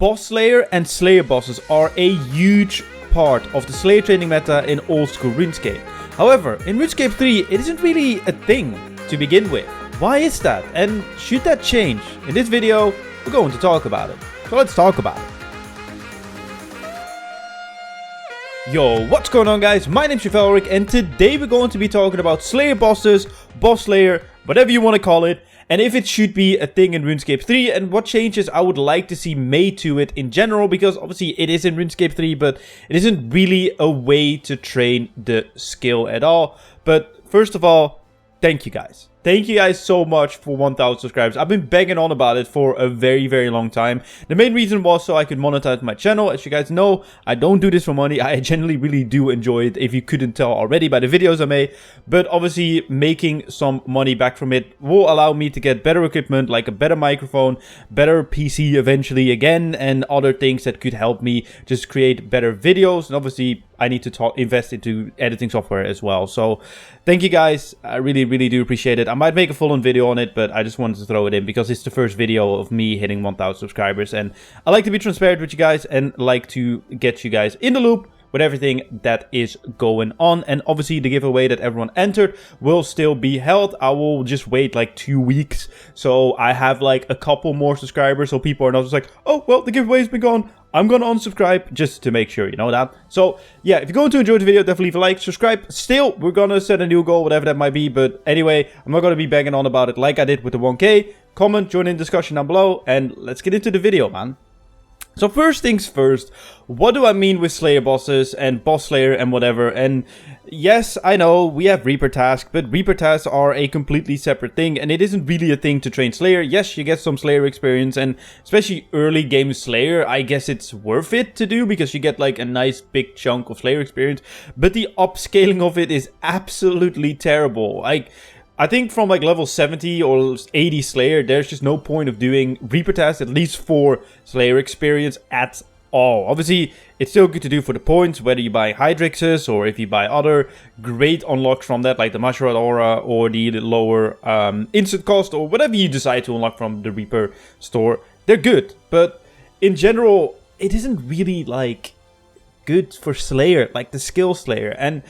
Boss Slayer and Slayer bosses are a huge part of the Slayer training meta in old school RuneScape. However, in RuneScape 3 it isn't really a thing to begin with. Why is that, and should that change? In this video we're going to talk about it. So let's talk about it. Yo, what's going on guys? My name's Valric and today we're going to be talking about Slayer bosses, Boss Slayer, whatever you want to call it, and if it should be a thing in RuneScape 3 and what changes I would like to see made to it in general, because obviously it is in RuneScape 3 but it isn't really a way to train the skill at all. But first of all, thank you guys. Thank you guys so much for 1,000 subscribers. I've been begging on about it for a very long time. The main reason was so I could monetize my channel. As you guys know, I don't do this for money. I generally really do enjoy it, if you couldn't tell already by the videos I made. But obviously making some money back from it will allow me to get better equipment, like a better microphone, better PC eventually again, and other things that could help me just create better videos. And obviously I need to invest into editing software as well. So thank you guys. I really do appreciate it. I might make a full-on video on it, but I just wanted to throw it in because it's the first video of me hitting 1,000 subscribers. And I like to be transparent with you guys and like to get you guys in the loop with everything that is going on. And obviously the giveaway that everyone entered will still be held. I will just wait like 2 weeks, so I have like a couple more subscribers, so people are not just like, oh well, the giveaway's been gone, I'm gonna unsubscribe, just to make sure you know that. So yeah, if you're going to enjoy the video, definitely leave a like, subscribe. Still, we're gonna set a new goal, whatever that might be, but anyway, I'm not gonna be banging on about it like I did with the 1K. Comment, join in the discussion down below, and let's get into the video, man. So first things first, what do I mean with Slayer bosses and Boss Slayer and whatever? And yes, I know we have Reaper tasks, but Reaper tasks are a completely separate thing, and it isn't really a thing to train Slayer. Yes, you get some Slayer experience, and especially early game Slayer, I guess it's worth it to do because you get like a nice big chunk of Slayer experience, but the upscaling of it is absolutely terrible. I think from like level 70 or 80 Slayer, there's just no point of doing Reaper tasks, at least for Slayer experience at all. Obviously, it's still good to do for the points, whether you buy Hydrixes or if you buy other great unlocks from that, like the Masharad Aura or the lower instant cost or whatever you decide to unlock from the Reaper store. They're good, but in general, it isn't really like good for Slayer, like the skill Slayer. And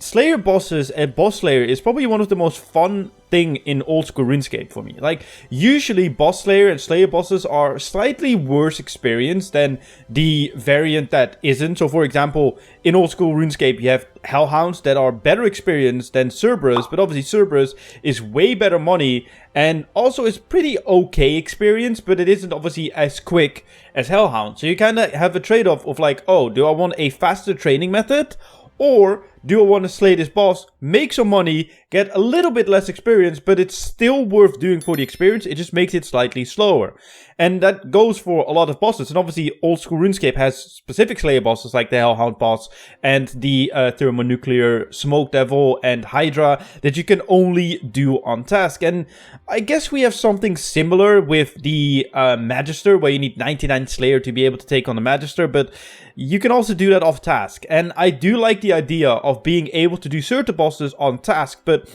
Slayer bosses and Boss Slayer is probably one of the most fun thing in old school RuneScape for me. Like, usually Boss Slayer and Slayer bosses are slightly worse experience than the variant that isn't. So for example, in old school RuneScape you have Hellhounds that are better experience than Cerberus, but obviously Cerberus is way better money and also is pretty okay experience, but it isn't obviously as quick as Hellhound. So you kind of have a trade-off of like, oh, do I want a faster training method? Or do I want to slay this boss, make some money, get a little bit less experience, but it's still worth doing for the experience, it just makes it slightly slower. And that goes for a lot of bosses. And obviously old school RuneScape has specific Slayer bosses like the Hellhound boss and the Thermonuclear Smoke Devil and Hydra that you can only do on task. And I guess we have something similar with the Magister, where you need 99 Slayer to be able to take on the Magister, but you can also do that off task. And I do like the idea of being able to do certain bosses on task, but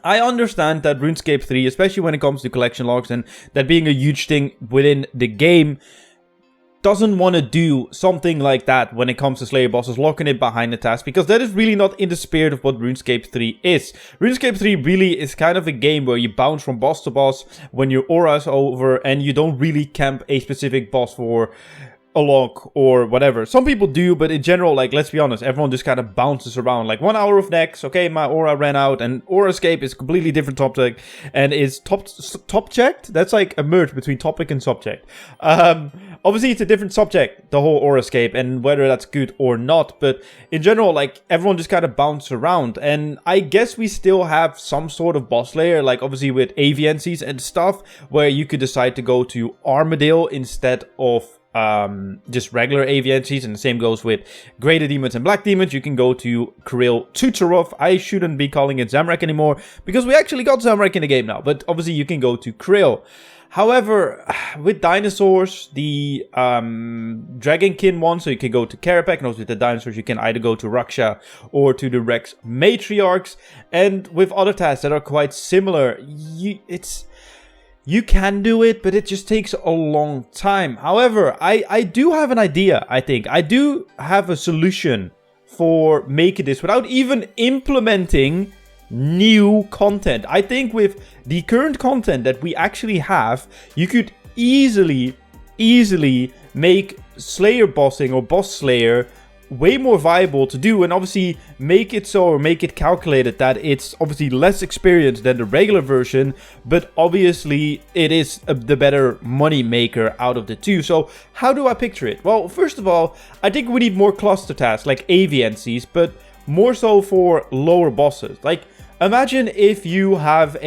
I understand that RuneScape 3, especially when it comes to collection logs and that being a huge thing within the game, doesn't want to do something like that when it comes to Slayer bosses, locking it behind the task, because that is really not in the spirit of what RuneScape 3 is. RuneScape 3 really is kind of a game where you bounce from boss to boss when your aura is over and you don't really camp a specific boss for a log or whatever. Some people do, but in general, like, let's be honest, everyone just kind of bounces around. Like 1 hour of next, okay, my aura ran out, and Aura Escape is completely different topic and is top checked. That's like a merge between topic and subject. Obviously it's a different subject, the whole Aura Escape, and whether that's good or not, but in general, like, everyone just kind of bounces around. And I guess we still have some sort of boss layer, like obviously with AVNCs and stuff, where you could decide to go to Armadale instead of just regular AVNCs, and the same goes with Greater Demons and Black Demons. You can go to Krill Tutorov. I shouldn't be calling it Zamorak anymore because we actually got Zamorak in the game now, but obviously you can go to Krill. However, with dinosaurs, the Dragonkin one, so you can go to Karapak, and also with the dinosaurs you can either go to Raksha or to the Rex Matriarchs, and with other tasks that are quite similar, you can do it, but it just takes a long time. However, I do have an idea, I think. I do have a solution for making this without even implementing new content. I think with the current content that we actually have, you could easily make Slayer bossing or boss Slayer way more viable to do, and obviously make it so, or make it calculated that it's obviously less experienced than the regular version, but obviously it is the better money maker out of the two. So how do I picture it? Well, first of all, I think we need more cluster tasks like AVNCs, but more so for lower bosses. Like, imagine if you have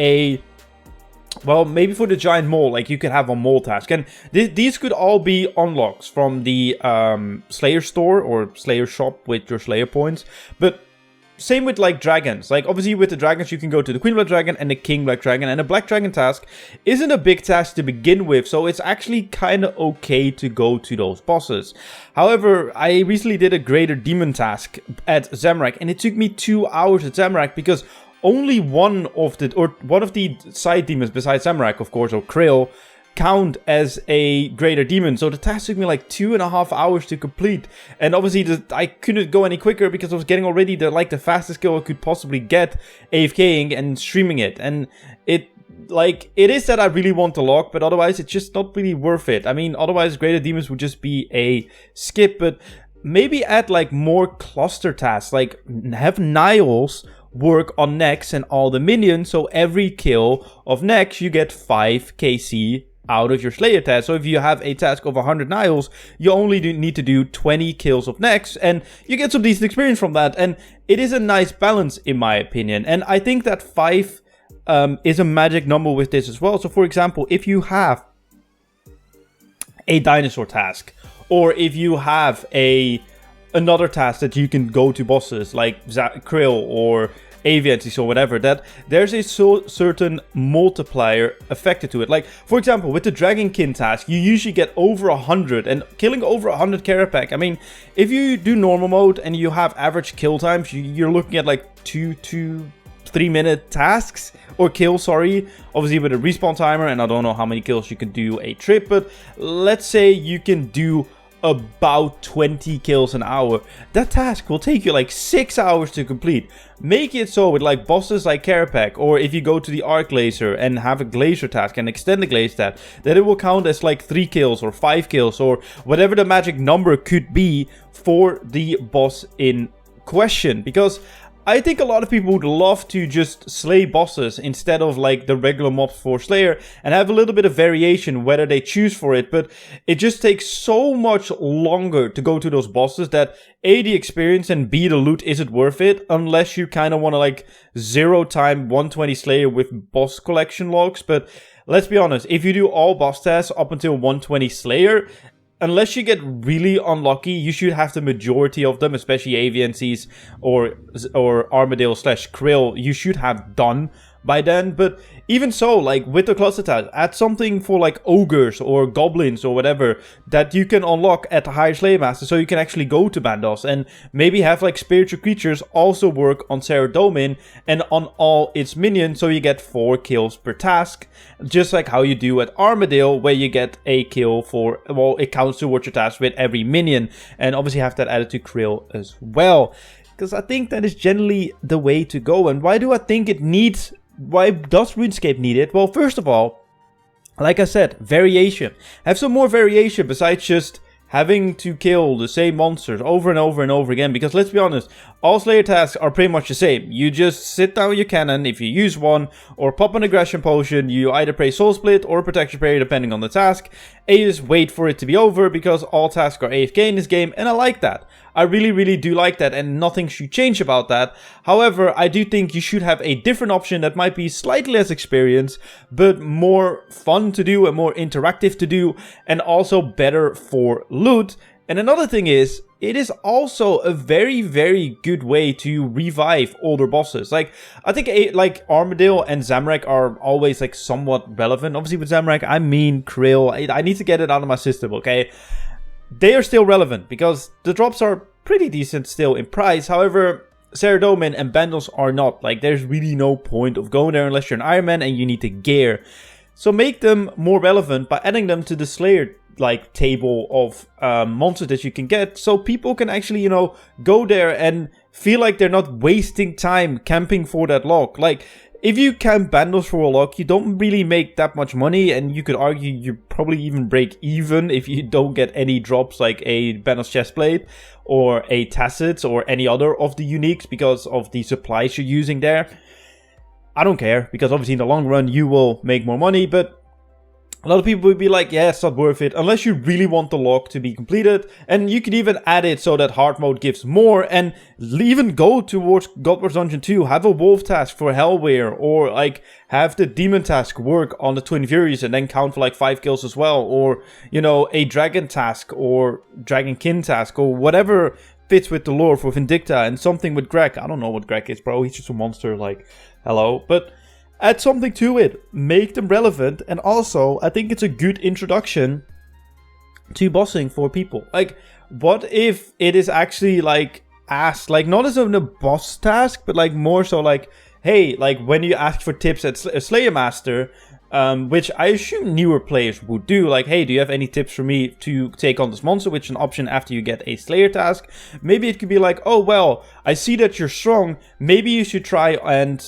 well, maybe for the giant mole, like you could have a mole task. And these could all be unlocks from the Slayer store or Slayer shop with your Slayer points. But same with like dragons. Like obviously with the dragons, you can go to the Queen Black Dragon and the King Black Dragon. And the Black Dragon task isn't a big task to begin with. So it's actually kind of okay to go to those bosses. However, I recently did a Greater Demon task at Zamorak. And it took me 2 hours at Zamorak because only one of the side demons besides Zamorak, of course, or Krill, count as a greater demon. So the task took me like 2.5 hours to complete. And obviously I couldn't go any quicker because I was getting already the fastest kill I could possibly get AFKing and streaming it. And it is that I really want to lock, but otherwise it's just not really worth it. I mean, otherwise greater demons would just be a skip, but maybe add like more cluster tasks, like have Niles work on Nex and all the minions, so every kill of Nex you get 5 KC out of your Slayer task. So if you have a task of 100 Niles, you only need to do 20 kills of Nex, and you get some decent experience from that, and it is a nice balance in my opinion. And I think that 5 is a magic number with this as well. So for example, if you have a dinosaur task, or if you have another task that you can go to bosses like Krill or Aviantis or whatever, that there's a certain multiplier affected to it. Like, for example, with the Dragonkin task, you usually get over 100, and killing over 100 Carapac, I mean, if you do normal mode and you have average kill times, you're looking at like 2 to 3 minute tasks, or kills, sorry, obviously with a respawn timer, and I don't know how many kills you can do a trip, but let's say you can do about 20 kills an hour. That task will take you like 6 hours to complete. Make it so with like bosses like Carapac, or if you go to the Arc Glacier and have a Glacier task and extend the Glacier task, that it will count as like 3 kills or 5 kills or whatever the magic number could be for the boss in question. Because I think a lot of people would love to just slay bosses instead of like the regular mobs for Slayer, and have a little bit of variation whether they choose for it, but it just takes so much longer to go to those bosses that A, the experience, and B, the loot isn't worth it unless you kind of want to like 0 time 120 Slayer with boss collection logs. But let's be honest, if you do all boss tasks up until 120 Slayer, unless you get really unlucky, you should have the majority of them, especially AVNCs or Armadale / Krill, you should have done by then. But even so, like with the cluster task, add something for like ogres or goblins or whatever that you can unlock at the higher Slayer Master, so you can actually go to Bandos, and maybe have like spiritual creatures also work on Saradomin and on all its minions, so you get 4 kills per task, just like how you do at Armadale, where you get a kill for, well, it counts towards your task with every minion, and obviously have that added to Krill as well, because I think that is generally the way to go. And why do I think it needs, why does RuneScape need it? Well, first of all, like I said, variation. Have some more variation besides just having to kill the same monsters over and over and over again. Because let's be honest, all Slayer tasks are pretty much the same. You just sit down your cannon if you use one, or pop an aggression potion. You either pray Soul Split or Protection Parry depending on the task. And you just wait for it to be over, because all tasks are AFK in this game, and I like that. I really do like that, and nothing should change about that. However, I do think you should have a different option that might be slightly less experienced, but more fun to do and more interactive to do, and also better for loot. And another thing is, it is also a very good way to revive older bosses. Like, I think like Armadale and Zamorak are always like somewhat relevant. Obviously with Zamorak, I mean Krill. I need to get it out of my system, okay? They are still relevant because the drops are pretty decent still in price. However, Saradomin and Bandos are not. Like, there's really no point of going there unless you're an Iron Man and you need the gear. So make them more relevant by adding them to the Slayer like table of monsters that you can get, so people can actually, you know, go there and feel like they're not wasting time camping for that lock. Like, if you camp Bandos for a lock, you don't really make that much money, and you could argue you probably even break even if you don't get any drops like a Bandos Chestplate or a Tacit or any other of the uniques because of the supplies you're using there. I don't care, because obviously in the long run you will make more money, but a lot of people would be like, yeah, it's not worth it unless you really want the lock to be completed. And you could even add it so that hard mode gives more, and even go towards God Wars Dungeon 2. Have a wolf task for Hellweir, or like have the demon task work on the Twin Furies and then count for like 5 kills as well. Or, you know, a dragon task or dragonkin task or whatever fits with the lore for Vindicta, and something with Greg. I don't know what Greg is, bro. He's just a monster, like, hello. But add something to it, make them relevant, and also I think it's a good introduction to bossing for people. Like, what if it is actually like asked, like not as a boss task, but like more so like, hey, like when you ask for tips at Slayer Master, which I assume newer players would do, like, hey, do you have any tips for me to take on this monster, which is an option after you get a Slayer task. Maybe it could be like, oh, well, I see that you're strong, maybe you should try and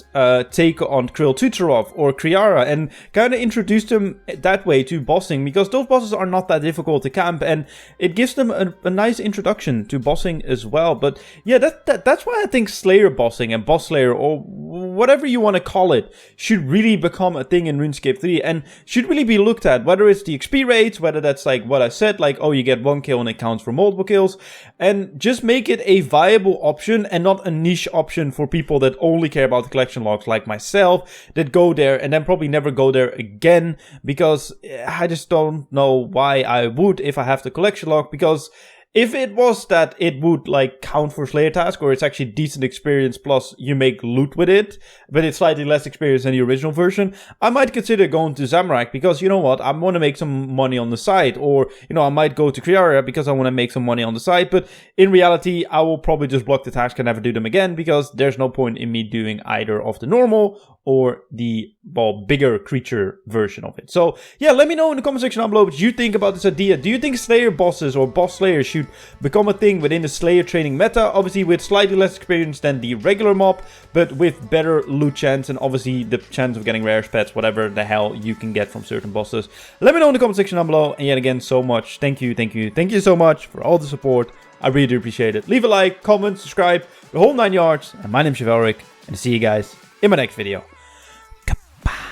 take on Kryll Tutorov or Kriara, and kind of introduce them that way to bossing, because those bosses are not that difficult to camp, and it gives them a nice introduction to bossing as well. But yeah, that's why I think Slayer bossing and Boss Slayer, or whatever you want to call it, should really become a thing in RuneScape 3, and should really be looked at, whether it's the XP rates, whether that's like what I said, like, oh, you get 1 kill and it counts for multiple kills, and just make it a viable option and not a niche option for people that only care about the collection logs, like myself, that go there and then probably never go there again, because I just don't know why I would if I have the collection log. Because if it was that it would like count for Slayer task, or it's actually decent experience plus you make loot with it, but it's slightly less experience than the original version, I might consider going to Zamorak, because you know what, I want to make some money on the side. Or, you know, I might go to Kriara because I want to make some money on the side, but in reality I will probably just block the task and never do them again, because there's no point in me doing either of the normal or the, well, bigger creature version of it. So yeah, let me know in the comment section down below what you think about this idea. Do you think Slayer bosses or boss Slayers should become a thing within the Slayer training meta? Obviously with slightly less experience than the regular mob, but with better loot chance, and obviously the chance of getting rare pets, whatever the hell you can get from certain bosses. Let me know in the comment section down below. And yet again, so much. Thank you so much for all the support. I really do appreciate it. Leave a like, comment, subscribe, the whole 9 yards. And my name's Chivalric, and I'll see you guys in my next video. Goodbye.